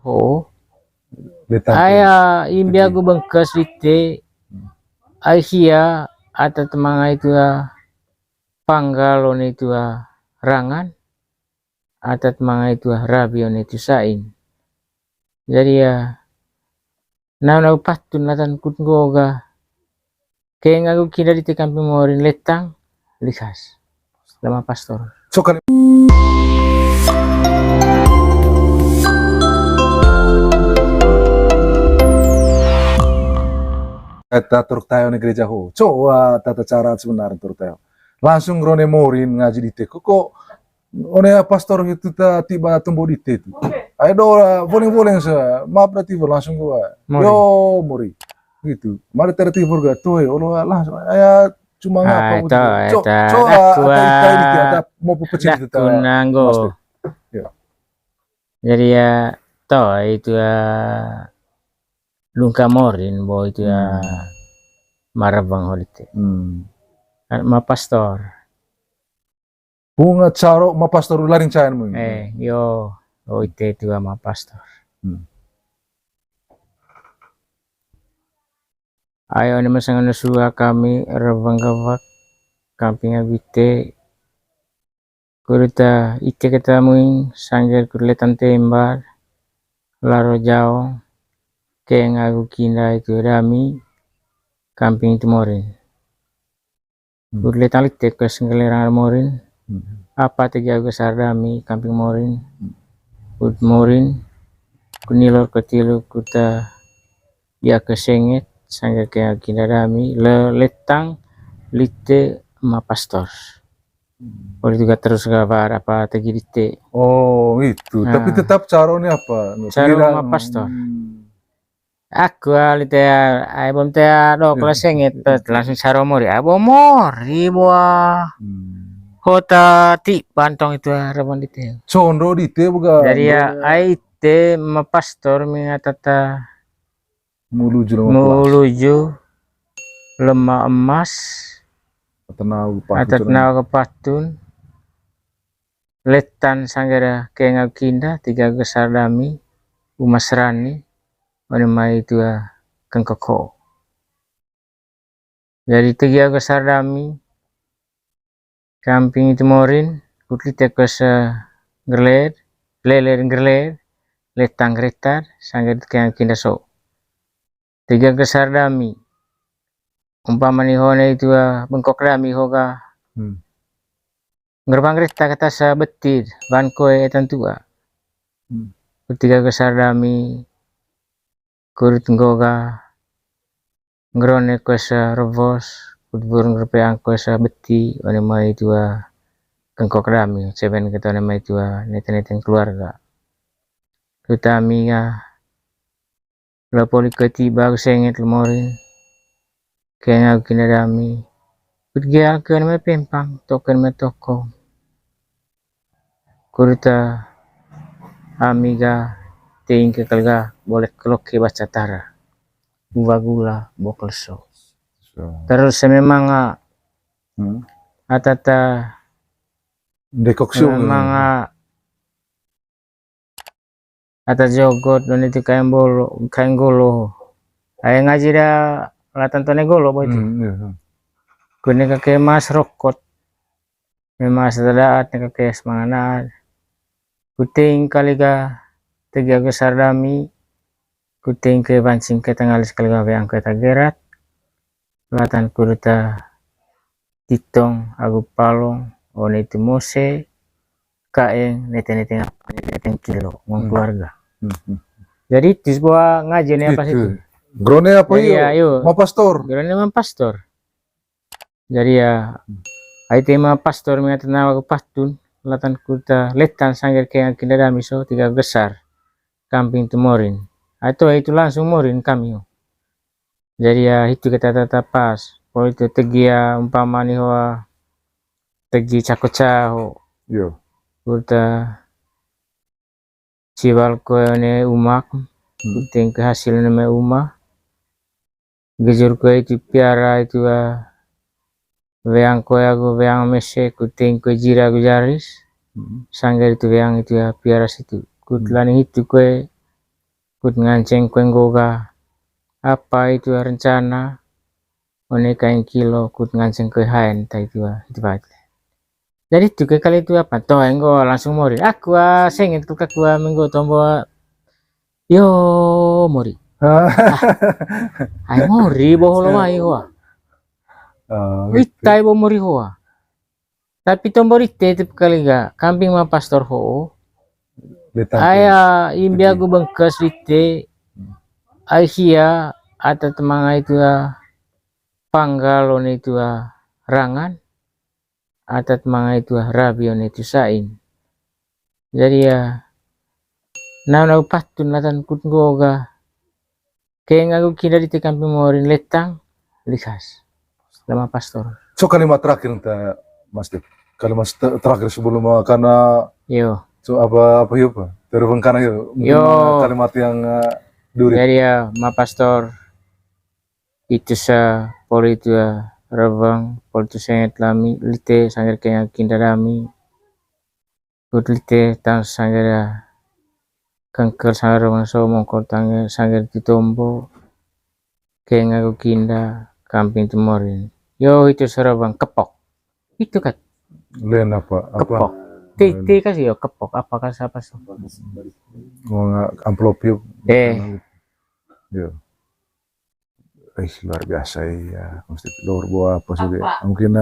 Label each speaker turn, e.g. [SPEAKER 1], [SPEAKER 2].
[SPEAKER 1] Oh,
[SPEAKER 2] Letang.
[SPEAKER 1] aya imbia gu bengkes dite Asia atau temanga itu panggalon itu rangan atau temanga itu rabion itu sain. Jadi na patun latan kut goga kaya ngagu kida di kampung morin letang likas lama pastor.
[SPEAKER 2] So kan kita turuk tayo ni gereja ho. Coba tata cara sebenarnya turuk tayo. Langsung rone morin ngaji di te. Kok one pastor itu tiba tumbuh di te. Ayo do boleh sa. Maaf berarti langsung gua. Yo mori. Gitu. Mari tertibur ga tuh. Olo langsung aya cuma ngapa
[SPEAKER 1] itu
[SPEAKER 2] ada mau pecah itu
[SPEAKER 1] kunanggo. Jadi itu lungka morin bo itu marabang holite. Ma pastor.
[SPEAKER 2] Bunga caro ma pastor laring cayan mo.
[SPEAKER 1] Yo ite itu ma pastor. Ayo ni masangan suha kami rabang gawak kamping abite kurita ite ketamuing sangger kurletan tembar laro jauh keng aku kinda itu rami kamping itu morin kurletan ite ke senggelerang morin apa tegi aku sarami kamping morin morin kunilor ketilu kuta ya kesenget sangger keng kinda rami letang lite ma pastor. Boleh juga terus kabar apa tegi dite.
[SPEAKER 2] Oh itu. Tapi tetap caranya apa?
[SPEAKER 1] Caro ma pastor. Aku lite bom te do kelas sengit langsung caro mori. Mori buah. Kota ti pantong itu rabon dite.
[SPEAKER 2] Condo dite bukan.
[SPEAKER 1] Jadi te ma pastor mingatata muluju lemah emas atatnau kepatun letan sanggara kenga kinda tiga gesar dami umasrani menimai itu kengkoko. Jadi tiga gesar dami kamping itu morin kutlite kesa gerler letang gretar sanggara kenga kinda so. Tiga gesar dami umpama ni hone itu bengkok dami hoga gerbang kereta kata sa betir bankoe etantua ketiga gesar dami kurit ngoga ngrone kosa rebos kutbur ngrepe angko sa beti one mai itu kengkok dami ceben kita one mai itu neten keluarga kutami lapoli ketiba senget lemorin kaya kina dami kutgia ke nama pempang token me toko kurita amiga ting ke kalga boleh kelok ke baca tara gula bokelso terus memang atata
[SPEAKER 2] dekoksio
[SPEAKER 1] memang ata jogot dan itu kain golo ayang ngaji dah latan tone golo boy itu kuni kake mas rokot memas dadaat kake semangat kuting kaliga tiga gesar dami kuting ke bancing ke tenggalis kaliga yang ke tagerat latan kuruta titong agu palong one itu mose kaeng neten kilo ngong keluarga. Jadi di sebuah ngajian apa sih?
[SPEAKER 2] Grone apa iyo? Ma pastor.
[SPEAKER 1] Grone ma pastor. Jadi tema pastor mengatana ke pastun latan kuta letan sangger kaya kinda dami so tiga besar kamping tumorin. Itu langsung morin kami. Jadi itu kita tetap pas. Kalau itu tegi umpama nih tegi cakoca ho.
[SPEAKER 2] Yo.
[SPEAKER 1] Kuta ciwal ne umak kuting ke hasil nama umah gejur ko itu piara itu weang ko aku weang mese kuting ko jira gujaris sanggar itu weang itu piara situ kutlani itu ko kut nganceng kuenggoga apa itu rencana one kain kilo kut nganceng ke haen ta itu baca. Jadi itu ke kali itu apa toh enggo langsung mori aku sengit ku kaku minggu tombo yo mori ai mori boholo mai hoa witai bo mori hoa tapi tombo rite itu kali ga kambing ma pastor ho aya imbia gu bengkes rite ai hia ata temanga itu panggalon itu rangan atat mga itu rabion itu sain jadi ya na patun latan kut goga kaya ngagu kina di tekan pemorin letang likas sama pastor.
[SPEAKER 2] So kalimat terakhir entah Mas Dep, kalimat terakhir sebelum karena
[SPEAKER 1] Yo
[SPEAKER 2] so apa yuk pak terubengkan yuk kalimat yang duri
[SPEAKER 1] jadi ya ma pastor itu sa poli itu rebang poli itu sangat lami lite sangat kaya kinda lami put lite tang sangat kangkel sangat rebang so mongkol tang sangat ditombo kaya ngaku kinda kamping temorin yo itu serabang kepok itu kan
[SPEAKER 2] lain apa
[SPEAKER 1] kepok T kasih yo kepok apakah siapa so
[SPEAKER 2] amplop yuk yo luar biasa ya mesti luar buah apa sih mungkin